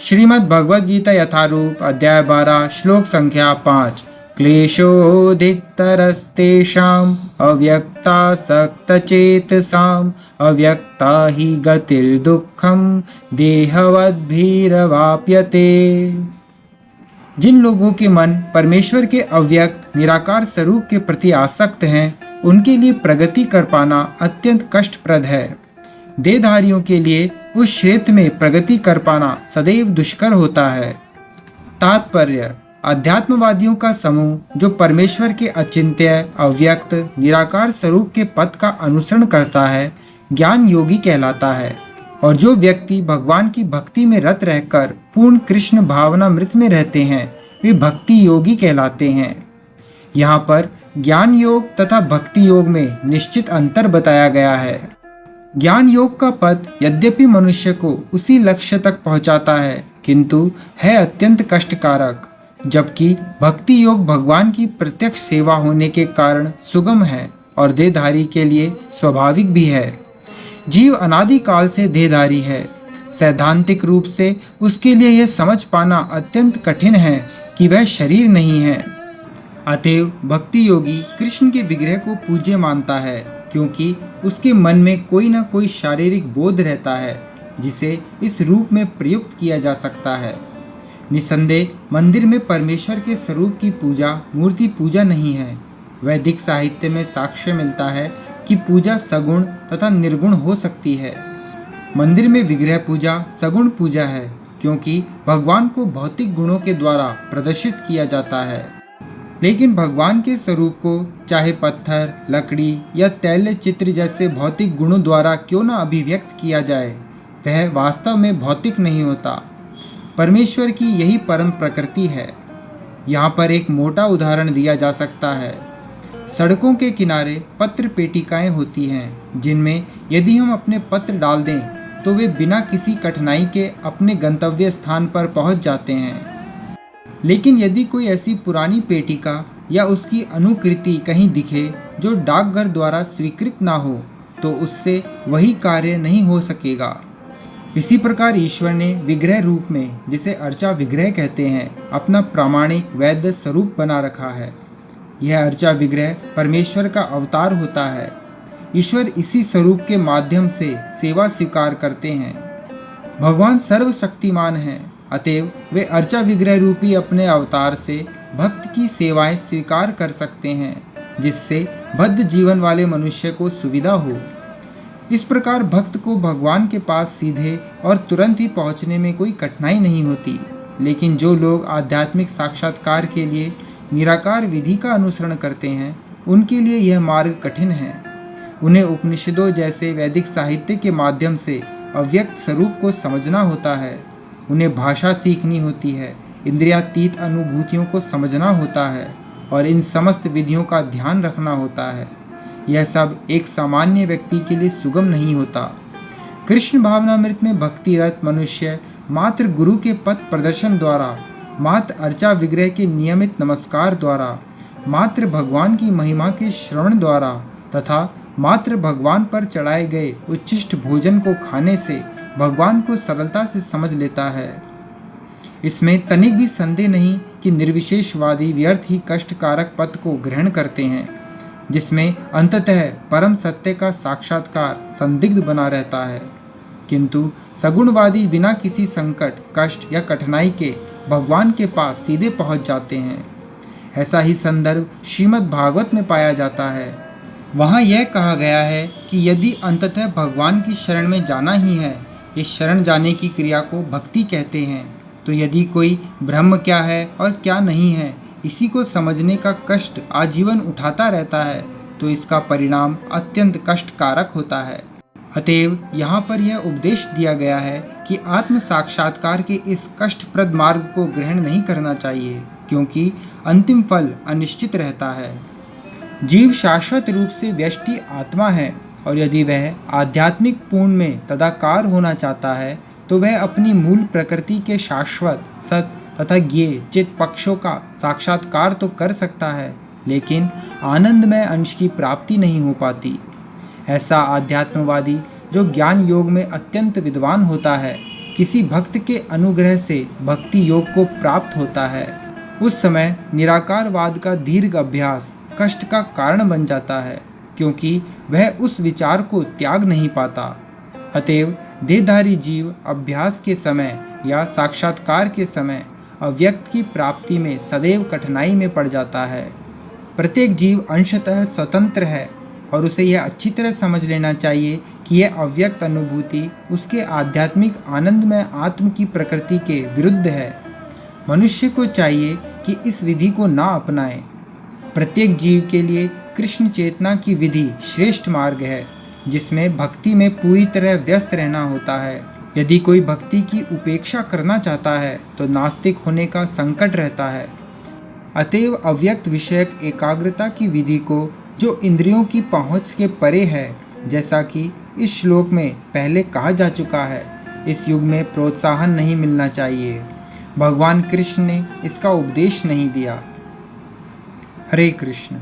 श्रीमद् भगवद गीता यथारूप अध्याय 12 श्लोक संख्या 5। क्लेशोऽधिकतरस्तेषाम् अव्यक्तासक्तचेतसाम् अव्यक्ता हि गतिर्दुःखम् देहवद्भिरवाप्यते। जिन लोगों के मन परमेश्वर के अव्यक्त निराकार स्वरूप के प्रति आसक्त हैं, उनके लिए प्रगति कर पाना अत्यंत कष्टप्रद है। देहधारियों के लिए उस क्षेत्र में प्रगति कर पाना सदैव दुष्कर होता है। तात्पर्य: अध्यात्मवादियों का समूह जो परमेश्वर के अचिंत्य अव्यक्त निराकार स्वरूप के पथ का अनुसरण करता है, ज्ञान योगी कहलाता है। और जो व्यक्ति भगवान की भक्ति में रत रहकर पूर्ण कृष्ण भावनामृत में रहते हैं, वे भक्ति योगी कहलाते हैं। यहाँ पर ज्ञान योग तथा भक्ति योग में निश्चित अंतर बताया गया है। ज्ञान योग का पथ यद्यपि मनुष्य को उसी लक्ष्य तक पहुँचाता है, किंतु है अत्यंत कष्टकारक, जबकि भक्ति योग भगवान की प्रत्यक्ष सेवा होने के कारण सुगम है और देहधारी के लिए स्वाभाविक भी है। जीव अनादिकाल से देहधारी है। सैद्धांतिक रूप से उसके लिए यह समझ पाना अत्यंत कठिन है कि वह शरीर नहीं है। अतएव भक्ति योगी कृष्ण के विग्रह को पूज्य मानता है, क्योंकि उसके मन में कोई न कोई शारीरिक बोध रहता है जिसे इस रूप में प्रयुक्त किया जा सकता है। निसंदेह मंदिर में परमेश्वर के स्वरूप की पूजा मूर्ति पूजा नहीं है। वैदिक साहित्य में साक्ष्य मिलता है कि पूजा सगुण तथा निर्गुण हो सकती है। मंदिर में विग्रह पूजा सगुण पूजा है, क्योंकि भगवान को भौतिक गुणों के द्वारा प्रदर्शित किया जाता है। लेकिन भगवान के स्वरूप को चाहे पत्थर, लकड़ी या तैल चित्र जैसे भौतिक गुणों द्वारा क्यों न अभिव्यक्त किया जाए, वह वास्तव में भौतिक नहीं होता। परमेश्वर की यही परम प्रकृति है। यहाँ पर एक मोटा उदाहरण दिया जा सकता है। सड़कों के किनारे पत्र पेटिकाएं होती हैं, जिनमें यदि हम अपने पत्र डाल दें तो वे बिना किसी कठिनाई के अपने गंतव्य स्थान पर पहुँच जाते हैं। लेकिन यदि कोई ऐसी पुरानी पेटिका या उसकी अनुकृति कहीं दिखे जो डाकघर द्वारा स्वीकृत ना हो, तो उससे वही कार्य नहीं हो सकेगा। इसी प्रकार ईश्वर ने विग्रह रूप में, जिसे अर्चा विग्रह कहते हैं, अपना प्रामाणिक वैध स्वरूप बना रखा है। यह अर्चा विग्रह परमेश्वर का अवतार होता है। ईश्वर इसी स्वरूप के माध्यम से सेवा स्वीकार करते हैं। भगवान सर्वशक्तिमान हैं, अतएव वे अर्चा विग्रह रूपी अपने अवतार से भक्त की सेवाएं स्वीकार कर सकते हैं, जिससे बद्ध जीवन वाले मनुष्य को सुविधा हो। इस प्रकार भक्त को भगवान के पास सीधे और तुरंत ही पहुंचने में कोई कठिनाई नहीं होती। लेकिन जो लोग आध्यात्मिक साक्षात्कार के लिए निराकार विधि का अनुसरण करते हैं, उनके लिए यह मार्ग कठिन है। उन्हें उपनिषदों जैसे वैदिक साहित्य के माध्यम से अव्यक्त स्वरूप को समझना होता है। उन्हें भाषा सीखनी होती है, इंद्रियातीत अनुभूतियों को समझना होता है और इन समस्त विधियों का ध्यान रखना होता है। यह सब एक सामान्य व्यक्ति के लिए सुगम नहीं होता। कृष्ण भावनामृत में भक्तिरत मनुष्य मात्र गुरु के पथ प्रदर्शन द्वारा, मात्र अर्चा विग्रह के नियमित नमस्कार द्वारा, मात्र भगवान की महिमा के श्रवण द्वारा तथा मात्र भगवान पर चढ़ाए गए उच्छिष्ट भोजन को खाने से भगवान को सरलता से समझ लेता है। इसमें तनिक भी संदेह नहीं कि निर्विशेषवादी व्यर्थ ही कष्टकारक पथ को ग्रहण करते हैं, जिसमें अंततः परम सत्य का साक्षात्कार संदिग्ध बना रहता है। किंतु सगुणवादी बिना किसी संकट, कष्ट या कठिनाई के भगवान के पास सीधे पहुंच जाते हैं। ऐसा ही संदर्भ श्रीमद् भागवत में पाया जाता है। वहाँ यह कहा गया है कि यदि अंततः भगवान की शरण में जाना ही है, इस शरण जाने की क्रिया को भक्ति कहते हैं, तो यदि कोई ब्रह्म क्या है और क्या नहीं है, इसी को समझने का कष्ट आजीवन उठाता रहता है, तो इसका परिणाम अत्यंत कष्टकारक होता है। अतएव यहाँ पर यह उपदेश दिया गया है कि आत्म साक्षात्कार के इस कष्टप्रद मार्ग को ग्रहण नहीं करना चाहिए, क्योंकि अंतिम फल अनिश्चित रहता है। जीव शाश्वत रूप से व्यष्टि आत्मा है, और यदि वह आध्यात्मिक पूर्ण में तदाकार होना चाहता है, तो वह अपनी मूल प्रकृति के शाश्वत सत तथा ज्ञेय चित पक्षों का साक्षात्कार तो कर सकता है, लेकिन आनंदमय अंश की प्राप्ति नहीं हो पाती। ऐसा आध्यात्मवादी जो ज्ञान योग में अत्यंत विद्वान होता है, किसी भक्त के अनुग्रह से भक्ति योग को प्राप्त होता है, उस समय निराकारवाद का दीर्घ अभ्यास कष्ट का कारण बन जाता है, क्योंकि वह उस विचार को त्याग नहीं पाता। अतएव देहधारी जीव अभ्यास के समय या साक्षात्कार के समय अव्यक्त की प्राप्ति में सदैव कठिनाई में पड़ जाता है। प्रत्येक जीव अंशतः स्वतंत्र है और उसे यह अच्छी तरह समझ लेना चाहिए कि यह अव्यक्त अनुभूति उसके आध्यात्मिक आनंदमय आत्म की प्रकृति के विरुद्ध है। मनुष्य को चाहिए कि इस विधि को ना अपनाए। प्रत्येक जीव के लिए कृष्ण चेतना की विधि श्रेष्ठ मार्ग है, जिसमें भक्ति में पूरी तरह व्यस्त रहना होता है। यदि कोई भक्ति की उपेक्षा करना चाहता है तो नास्तिक होने का संकट रहता है। अतएव अव्यक्त विषयक एकाग्रता की विधि को, जो इंद्रियों की पहुँच के परे है, जैसा कि इस श्लोक में पहले कहा जा चुका है, इस युग में प्रोत्साहन नहीं मिलना चाहिए। भगवान कृष्ण ने इसका उपदेश नहीं दिया। हरे कृष्ण।